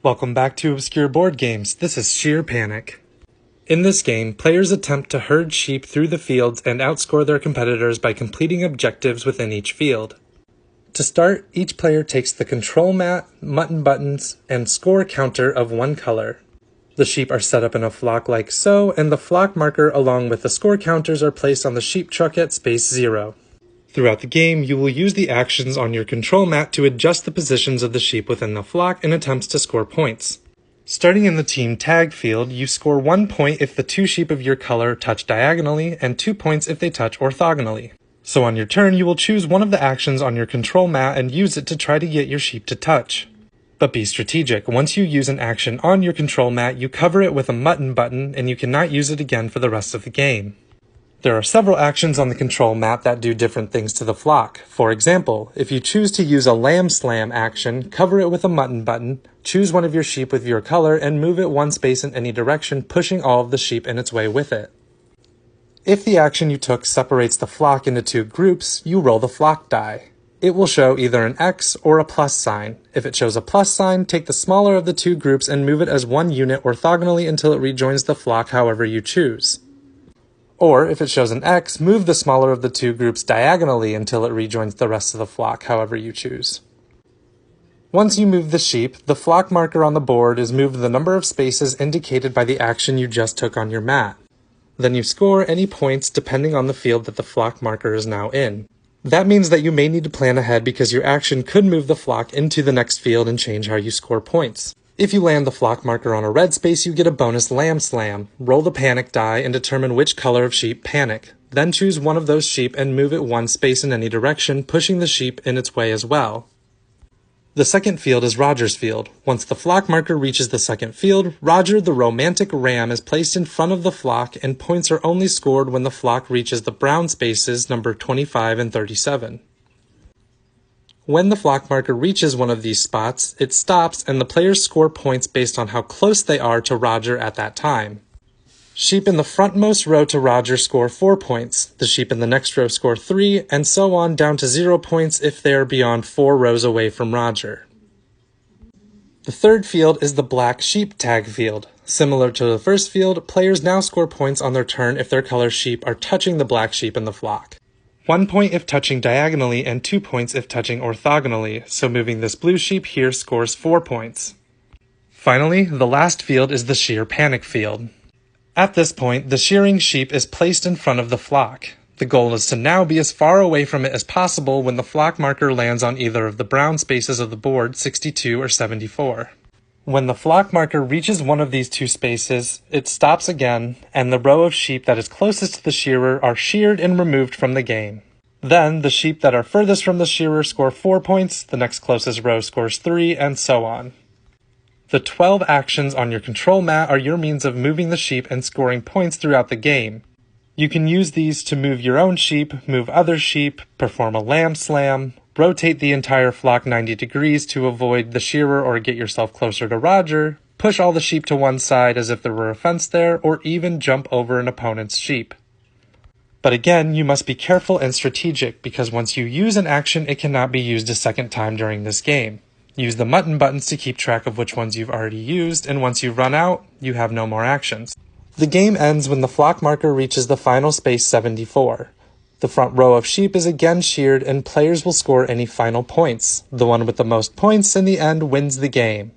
Welcome back to Obscure Board Games. This is Shear Panic. In this game, players attempt to herd sheep through the fields and outscore their competitors by completing objectives within each field. To start, each player takes the control mat, mutton buttons, and score counter of one color. The sheep are set up in a flock like so, and the flock marker along with the score counters are placed on the sheep truck at space 0. Throughout the game, you will use the actions on your control mat to adjust the positions of the sheep within the flock in attempts to score points. Starting in the team tag field, you score 1 point if the 2 sheep of your color touch diagonally and 2 points if they touch orthogonally. So on your turn, you will choose one of the actions on your control mat and use it to try to get your sheep to touch. But be strategic. Once you use an action on your control mat, you cover it with a mutton button and you cannot use it again for the rest of the game. There are several actions on the control mat that do different things to the flock. For example, if you choose to use a lamb slam action, cover it with a mutton button, choose one of your sheep with your color, and move it 1 space in any direction, pushing all of the sheep in its way with it. If the action you took separates the flock into 2 groups, you roll the flock die. It will show either an X or a plus sign. If it shows a plus sign, take the smaller of the 2 groups and move it as 1 unit orthogonally until it rejoins the flock however you choose. Or, if it shows an X, move the smaller of the 2 groups diagonally until it rejoins the rest of the flock, however you choose. Once you move the sheep, the flock marker on the board is moved the number of spaces indicated by the action you just took on your mat. Then you score any points depending on the field that the flock marker is now in. That means that you may need to plan ahead because your action could move the flock into the next field and change how you score points. If you land the flock marker on a red space, you get a bonus lamb slam. Roll the panic die and determine which color of sheep panic. Then choose one of those sheep and move it 1 space in any direction, pushing the sheep in its way as well. The second field is Roger's field. Once the flock marker reaches the second field, Roger the romantic ram is placed in front of the flock and points are only scored when the flock reaches the brown spaces number 25 and 37. When the flock marker reaches one of these spots, it stops and the players score points based on how close they are to Roger at that time. Sheep in the frontmost row to Roger score 4 points, the sheep in the next row score 3, and so on down to 0 points if they are beyond 4 rows away from Roger. The third field is the black sheep tag field. Similar to the first field, players now score points on their turn if their color sheep are touching the black sheep in the flock. 1 point if touching diagonally and 2 points if touching orthogonally, so moving this blue sheep here scores 4 points. Finally, the last field is the shear panic field. At this point, the shearing sheep is placed in front of the flock. The goal is to now be as far away from it as possible when the flock marker lands on either of the brown spaces of the board, 62 or 74. When the flock marker reaches one of these 2 spaces, it stops again, and the row of sheep that is closest to the shearer are sheared and removed from the game. Then, the sheep that are furthest from the shearer score 4 points, the next closest row scores 3, and so on. The 12 actions on your control mat are your means of moving the sheep and scoring points throughout the game. You can use these to move your own sheep, move other sheep, perform a lamb slam, rotate the entire flock 90 degrees to avoid the shearer or get yourself closer to Roger, push all the sheep to one side as if there were a fence there, or even jump over an opponent's sheep. But again, you must be careful and strategic because once you use an action, it cannot be used a second time during this game. Use the mutton buttons to keep track of which ones you've already used, and once you've run out, you have no more actions. The game ends when the flock marker reaches the final space 74. The front row of sheep is again sheared and players will score any final points. The one with the most points in the end wins the game.